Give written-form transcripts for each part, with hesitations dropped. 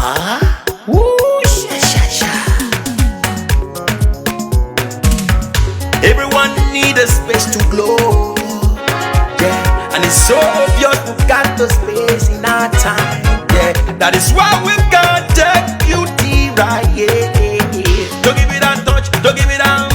Woo, sha, sha, sha. Everyone need a space to glow. Yeah, and it's so obvious we've got the space in our time. Yeah, that is why we've got the beauty right. Yeah, don't give it that touch, don't give it that.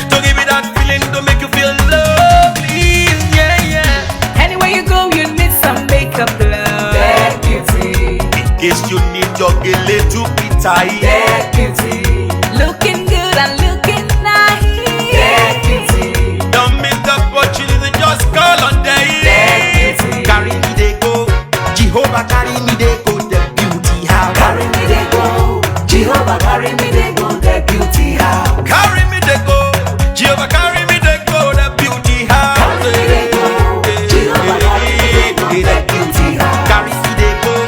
Don't give it that feeling, don't make you feel lovely. Yeah, yeah. Anywhere you go, you need some makeup, love. That beauty. In case you need your gele to be tight. That beauty. Looking good and looking nice. That beauty. Don't miss the opportunity, just call on day. That beauty. Carry me they go, Jehovah carry me they go, the beauty house. Carry me they go, Jehovah carry me they go, the beauty house. Carry me they go, Jehovah carry me they go, the beauty house. Carry me they go, Jehovah carry me they go, the beauty house. Carry me they go,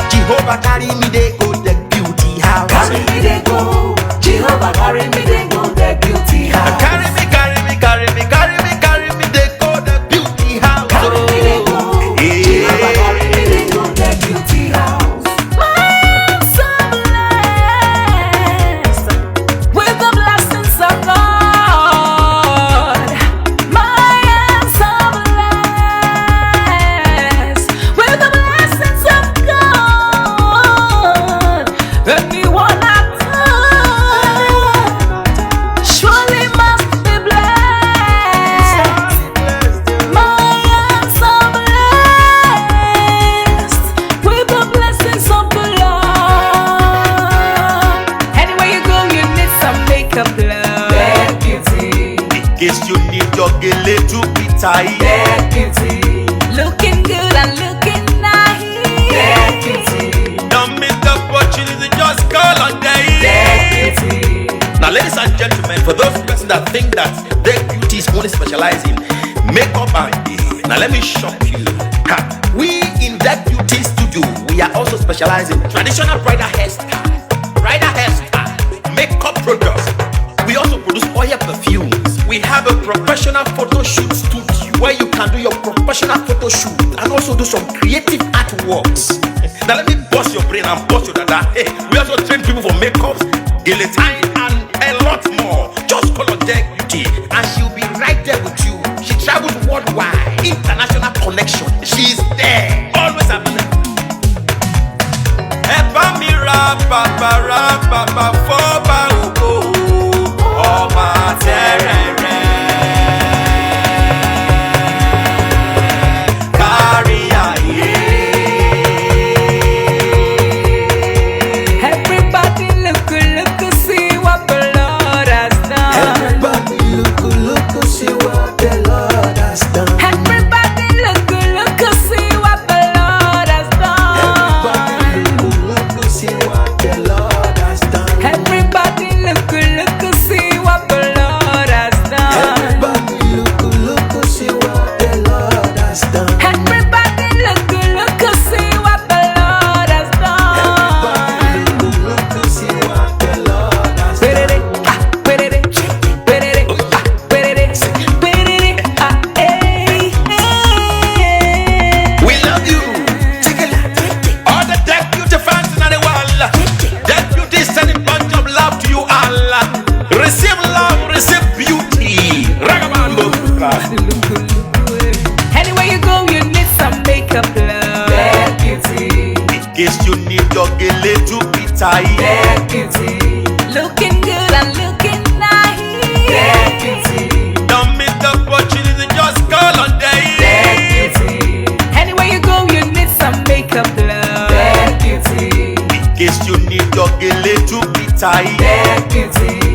Jehovah carry me they go, the beauty house. Carry me they go, Jehovah carry me they go, the beauty house. Carry me, carry me, carry me, carry me, carry me they go, the beauty house. Carry me they go, Jehovah carry me they go, the beauty house. I'm so blessed with the blessings of God. My I'm so blessed with the blessings of God. Anyone I touch surely must be blessed. My I'm so blessed with the blessings of the Lord. Anywhere you go, you need some makeup, love. That beauty. In case you need your gele to be tight. That beauty. Looking good and looking nice. That beauty. Don't miss the opportunity, just call on day. That beauty. Now, ladies and gentlemen, for those persons that think that their beauty is only specialized in makeup and hair, now let me shock you. Ha. We in that beauty studio, we are also specialized in traditional bridal hairstyle, makeup products. We also produce oil perfumes. We have a professional photo shoot studio where you can do your professional photo shoot and also do some creative artworks. Now let me bust your brain and bust your dada. Hey, we also train people for makeups, gele time, and a lot more. Just call on Deck Beauty and she'll be right there with you. She travels worldwide, international connection. She's there, always available. Eba mi ra baba foba ogo ọba terere. Kárí ayé. Everybody look, see what the Lord has done. Everybody look, see what the Lord has done. Everybody look, see what the Lord has done. Everybody look, see what the Lord has done. Everybody look, see what the Lord has done. Everybody look, see what the Lord has done. Everybody look, see what the Lord has done. Everybody look, see what the Lord has done. We love you. All the Deck Beauty fans in the world. Deck Beauty is sending bunch of love to you all. Receive love, receive beauty. Ragabambo. Anywhere you go, you need some makeup, love. That beauty. In case you need your gele to be tight. That beauty. Looking good and looking nice. That beauty. Don't miss the opportunity, just call on day. That beauty. Anywhere you go, you need some makeup, love. That beauty. In case you need your gele to be tight. That beauty.